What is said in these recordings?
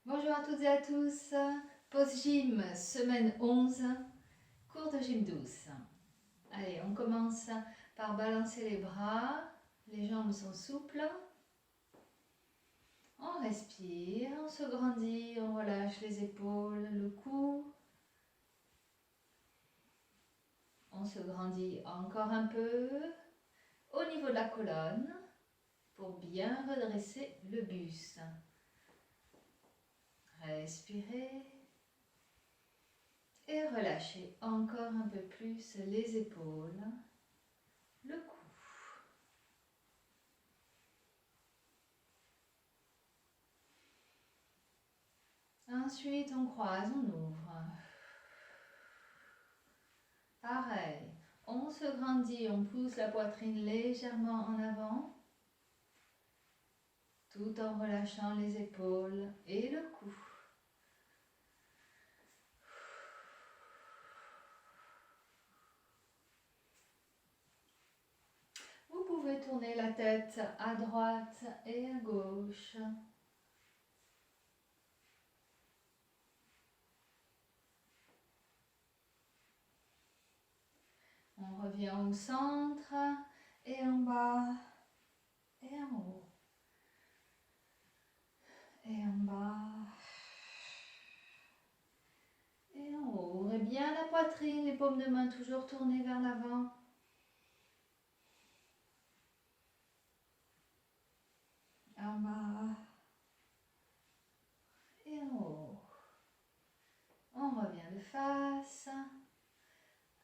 Bonjour à toutes et à tous, pause gym, semaine 11, cours de gym douce. Allez, on commence par balancer les bras, les jambes sont souples. On respire, on se grandit, on relâche les épaules, le cou. On se grandit encore un peu au niveau de la colonne pour bien redresser le buste. Respirez. Et relâchez encore un peu plus les épaules, le cou. Ensuite, on croise, on ouvre. Pareil, on se grandit, on pousse la poitrine légèrement en avant, tout en relâchant les épaules et le cou. Vous pouvez tourner la tête à droite et à gauche. On revient au centre et en bas et en haut. Et en bas. Et en haut. Ouvrez bien la poitrine, les paumes de main toujours tournées vers l'avant. En bas. Et en haut. On revient de face.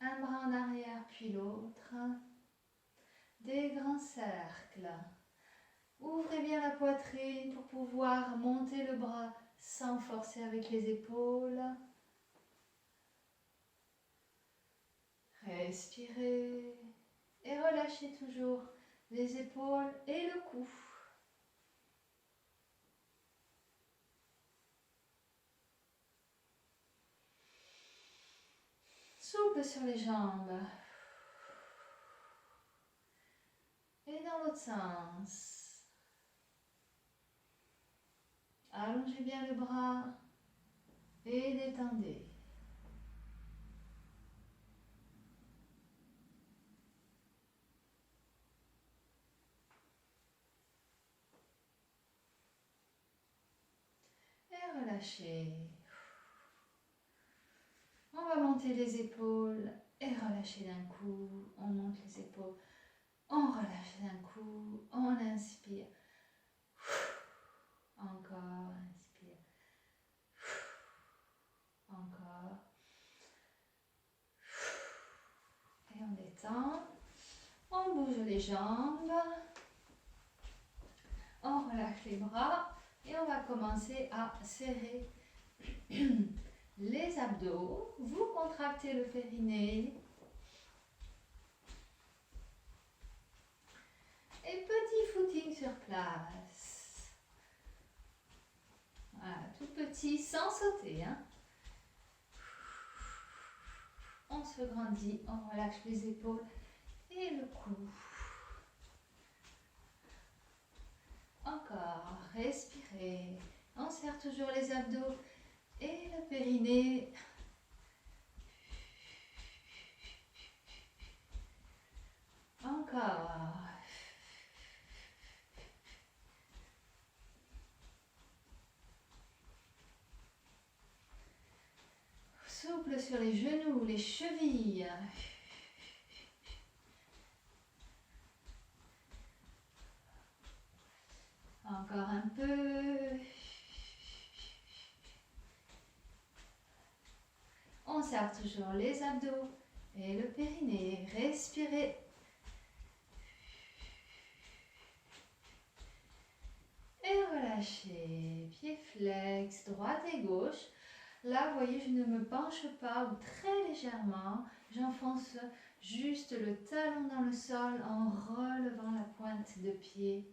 Un bras en arrière puis l'autre. Des grands cercles. Ouvrez bien la poitrine pour pouvoir monter le bras sans forcer avec les épaules. Respirez et relâchez toujours les épaules et le cou. Souple sur les jambes. Et dans l'autre sens. Allongez bien le bras et détendez. Et relâchez. On va monter les épaules et relâcher d'un coup. On monte les épaules, on relâche d'un coup, on inspire. Encore, inspire. Encore. Et on détend. On bouge les jambes. On relâche les bras. Et on va commencer à serrer les abdos. Vous contractez le périnée. Et petit footing sur place. Voilà, tout petit, sans sauter. Hein. On se grandit, on relâche les épaules et le cou. Encore, respirez. On serre toujours les abdos et le périnée. Encore. Souple sur les genoux, les chevilles. Encore un peu. On serre toujours les abdos et le périnée. Respirez. Et relâchez. Pieds flex, droite et gauche. Là, vous voyez, je ne me penche pas ou très légèrement. J'enfonce juste le talon dans le sol en relevant la pointe de pied.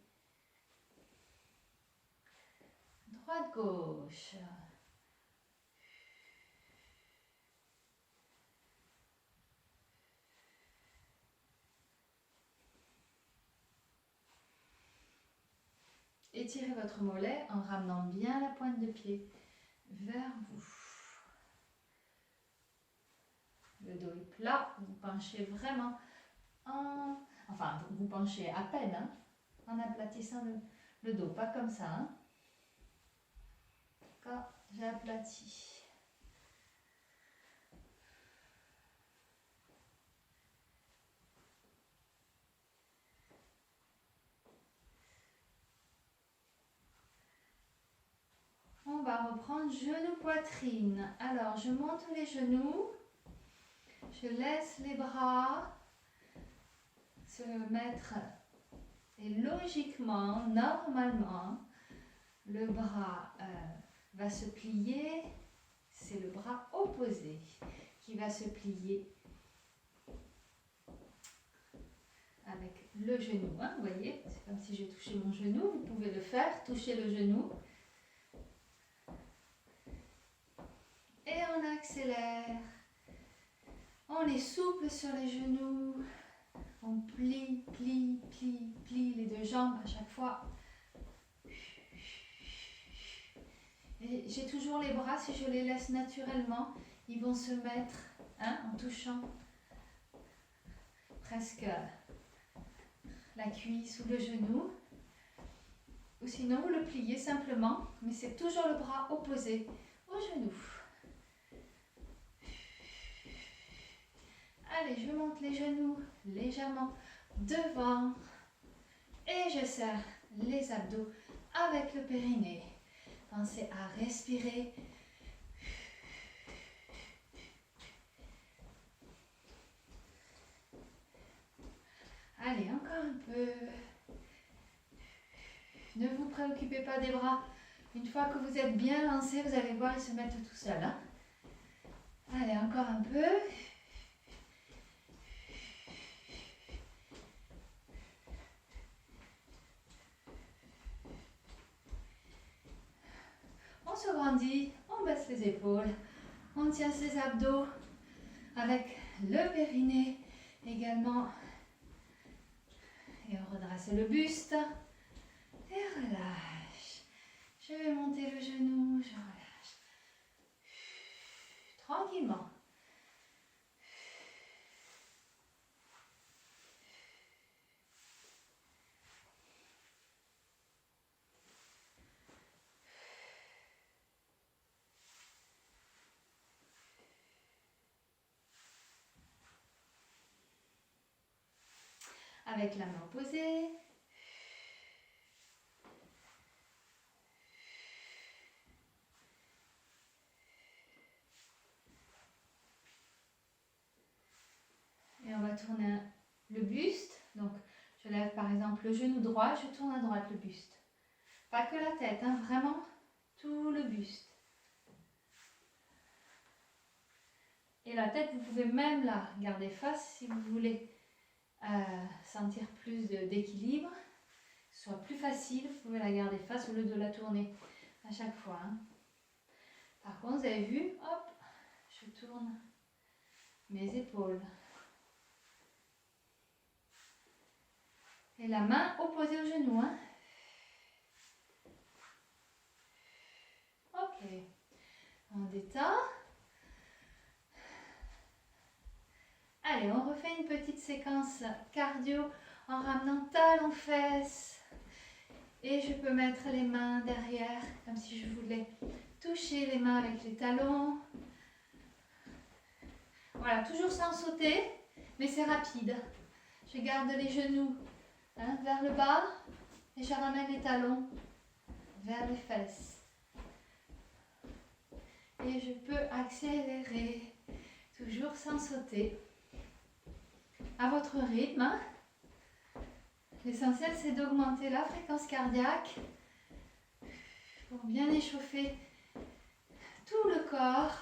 Droite, gauche. étirez votre mollet en ramenant bien la pointe de pied vers vous. Le dos est plat, vous penchez vraiment enfin, vous penchez à peine, hein, en aplatissant le dos, pas comme ça. Hein. Quand j'aplatis. On va reprendre genou-poitrine. Alors, je monte les genoux. Je laisse les bras se mettre. Et logiquement, normalement, le bras va se plier. C'est le bras opposé qui va se plier avec le genou. Hein, vous voyez, c'est comme si j'ai touché mon genou. Vous pouvez le faire, toucher le genou. Et on accélère. On est souple sur les genoux. On plie, plie, plie, plie les deux jambes à chaque fois. Et j'ai toujours les bras, si je les laisse naturellement, ils vont se mettre, hein, en touchant presque la cuisse ou le genou. Ou sinon, vous le pliez simplement, mais c'est toujours le bras opposé au genou. Allez, je monte les genoux légèrement devant et je serre les abdos avec le périnée. Pensez à respirer. Allez, encore un peu. Ne vous préoccupez pas des bras. Une fois que vous êtes bien lancé, vous allez voir, ils se mettent tout seuls. Hein. Allez, encore un peu. On se grandit, on baisse les épaules, on tient ses abdos avec le périnée également. Et on redresse le buste et relâche. Je vais monter le genou, je relâche. Tranquillement. Avec la main opposée. Et on va tourner le buste. Donc, je lève par exemple le genou droit, je tourne à droite le buste. Pas que la tête, hein, vraiment tout le buste. Et la tête, vous pouvez même la garder face si vous voulez sentir plus d'équilibre. Soit plus facile, vous pouvez la garder face au lieu de la tourner à chaque fois. Hein. Par contre, vous avez vu, hop, je tourne mes épaules. Et la main opposée au genou. Hein. Ok, on détend. Allez, on refait une petite séquence cardio en ramenant talons fesses. Et je peux mettre les mains derrière, comme si je voulais toucher les mains avec les talons. Voilà, toujours sans sauter, mais c'est rapide. Je garde les genoux vers le bas et je ramène les talons vers les fesses. Et je peux accélérer, toujours sans sauter, à votre rythme. Hein. L'essentiel, c'est d'augmenter la fréquence cardiaque pour bien échauffer tout le corps.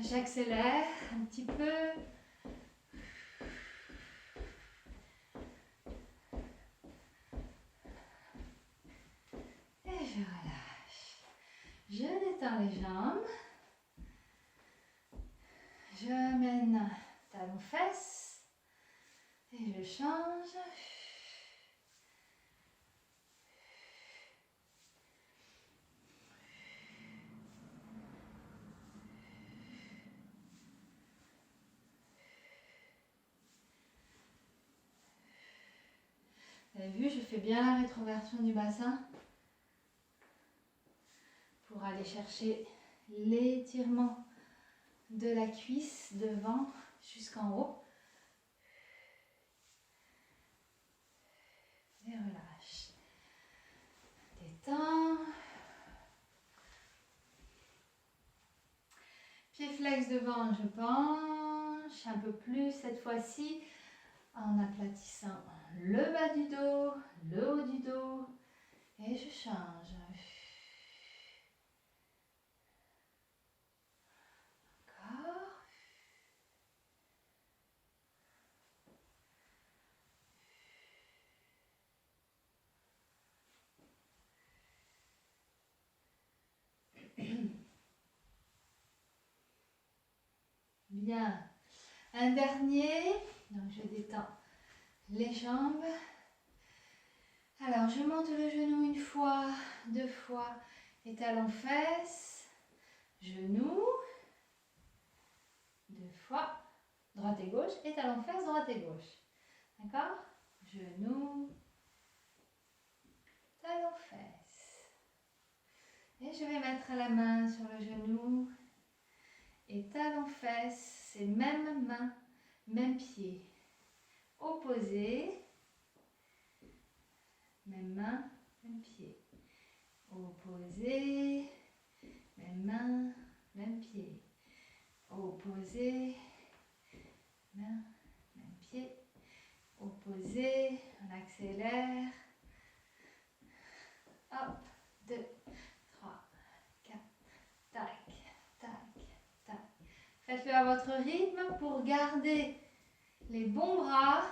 J'accélère un petit peu. Et je relâche. Je détends les jambes. Je mène talon change. Vous avez vu, je fais bien la rétroversion du bassin pour aller chercher l'étirement de la cuisse devant jusqu'en haut. Et relâche. Détends. Pied flex devant, je penche un peu plus cette fois-ci en aplatissant le bas du dos, le haut du dos et je change. Encore. Bien. Un dernier. Donc je détends les jambes. Alors je monte le genou une fois, deux fois et talon fesses. Genou. Deux fois. Droite et gauche et talon fesses, droite et gauche. D'accord? Genou. Talon fesses. Et je vais mettre la main sur le genou. Et talon fesses, c'est même main, même pied. Opposé. Même main, même pied. Opposé. Même main, même pied. Opposé. Main, même pied. Opposé. On accélère. Hop. 2, 3, 4. Tac, tac, tac. Faites-le à votre rythme pour garder les bons bras.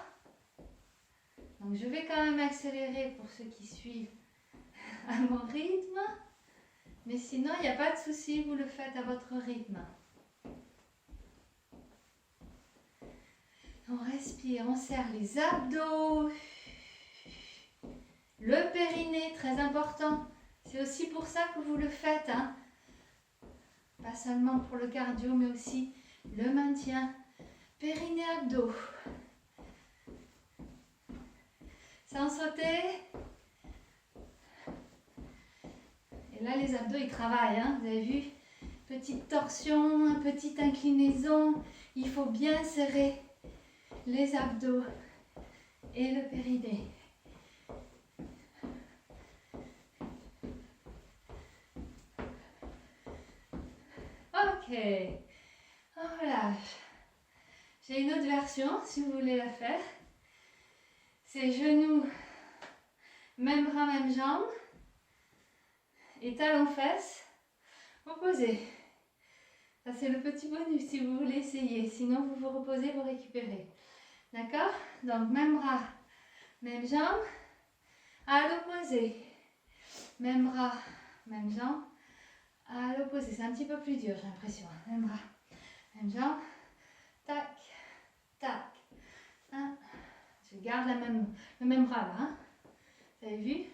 Donc je vais quand même accélérer pour ceux qui suivent à mon rythme. Mais sinon, il n'y a pas de souci, vous le faites à votre rythme. On respire, on serre les abdos. Le périnée, très important. C'est aussi pour ça que vous le faites. Hein. Pas seulement pour le cardio, mais aussi le maintien. Périnée, abdos. Sans sauter. Et là, les abdos, ils travaillent. Hein. Vous avez vu? Petite torsion, petite inclinaison. Il faut bien serrer les abdos et le périnée. Ok. On relâche. J'ai une autre version si vous voulez la faire. C'est genoux, même bras, même jambe. Et talons fesses opposés. Ça c'est le petit bonus si vous voulez essayer. Sinon vous vous reposez, vous récupérez. D'accord? Donc même bras, même jambe. À l'opposé. Même bras, même jambe. À l'opposé. C'est un petit peu plus dur j'ai l'impression. Même bras, même jambe. Tac, tac. Un. Je garde le même bras là. Hein. Vous avez vu?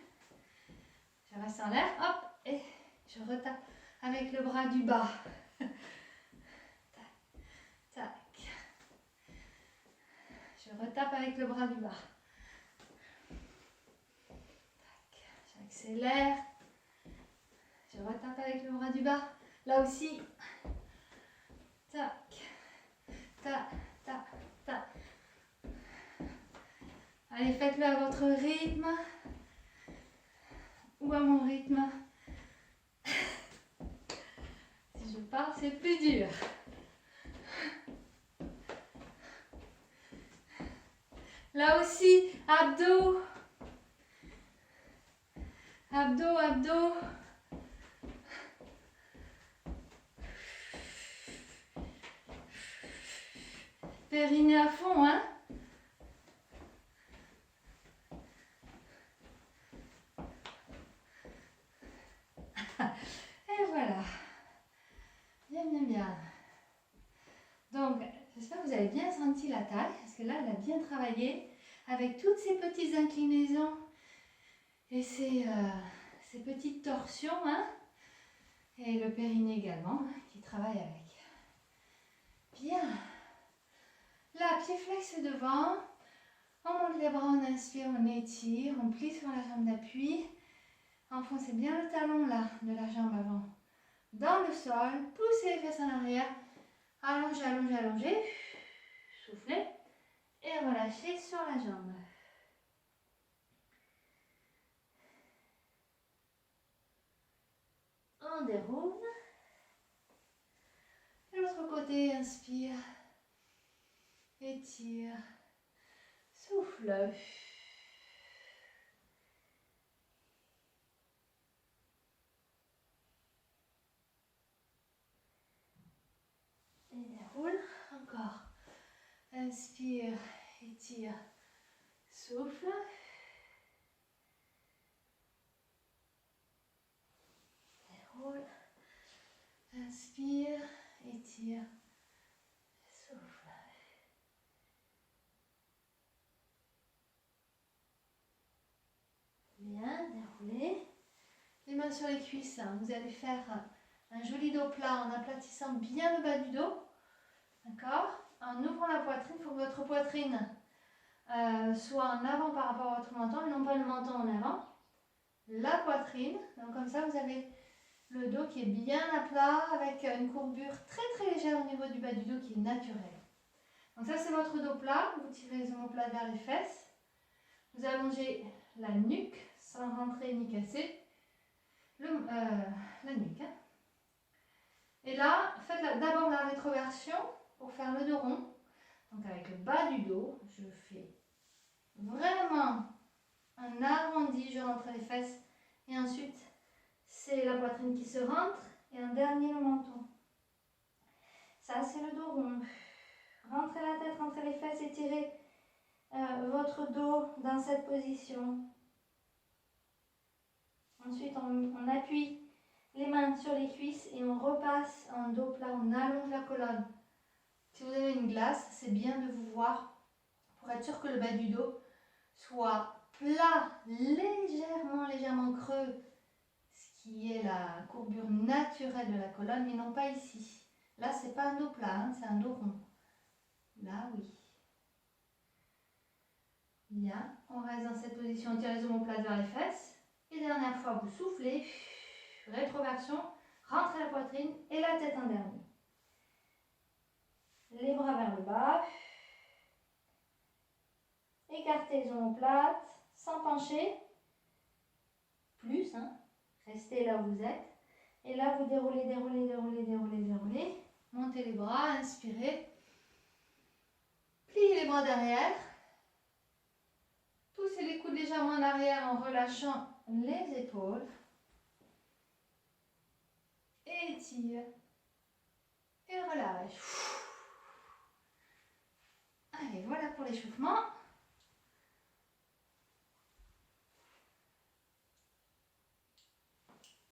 Je reste en l'air. Hop. Et je retape avec le bras du bas. Tac, tac. Je retape avec le bras du bas. Tac. J'accélère. Je retape avec le bras du bas. Là aussi. Tac, tac, tac, tac. Allez, faites-le à votre rythme. Ou à mon rythme. Si je pars, c'est plus dur. Là aussi, abdos. Abdos, abdos. Périnée à fond, hein? Et voilà. Bien, bien, bien. Donc, j'espère que vous avez bien senti la taille, parce que là, elle a bien travaillé. avec toutes ces petites inclinaisons et ces petites torsions, hein, et le périnée également, qui travaille avec. Bien. Là, pied flex devant, on monte les bras, on inspire, on étire, on plie sur la jambe d'appui, enfoncez bien le talon là, de la jambe avant dans le sol, poussez les fesses en arrière, allongez, allongez, allongez, soufflez et relâchez sur la jambe. On déroule. De l'autre côté, inspire, étire, souffle. Et déroule. Encore. Inspire, étire, souffle. Déroule. Inspire, étire, souffle. Bien, déroulez. Les mains sur les cuisses, hein. Vous allez faire un joli dos plat en aplatissant bien le bas du dos. D'accord? En ouvrant la poitrine, il faut que votre poitrine soit en avant par rapport à votre menton et non pas le menton en avant. La poitrine, donc comme ça vous avez le dos qui est bien à plat avec une courbure très très légère au niveau du bas du dos qui est naturelle. Donc ça c'est votre dos plat, vous tirez les omoplates vers les fesses. Vous allongez la nuque sans rentrer ni casser la nuque. Hein. Et là, faites d'abord la rétroversion pour faire le dos rond. Donc avec le bas du dos, je fais vraiment un arrondi, je rentre les fesses et ensuite c'est la poitrine qui se rentre et en dernier le menton. Ça c'est le dos rond. Rentrez la tête, rentrez les fesses, étirez votre dos dans cette position. Ensuite on appuie les mains sur les cuisses et on repasse en dos plat, on allonge la colonne. Si vous avez une glace, c'est bien de vous voir pour être sûr que le bas du dos soit plat, légèrement creux, ce qui est la courbure naturelle de la colonne, mais non pas ici. Là, c'est pas un dos plat, hein, c'est un dos rond. Là, oui. Bien, on reste dans cette position, on tire les omoplates vers les fesses. Et dernière fois, vous soufflez, rétroversion, rentrez la poitrine et la tête en dernier. Les bras vers le bas. Écartez les omoplates sans pencher. Plus, hein. Restez là où vous êtes. Et là, vous déroulez, déroulez, déroulez, déroulez, déroulez. Montez les bras, inspirez. Pliez les bras derrière. Poussez les coudes légèrement en arrière en relâchant les épaules. Étire. Et relâche. Allez, voilà pour l'échauffement.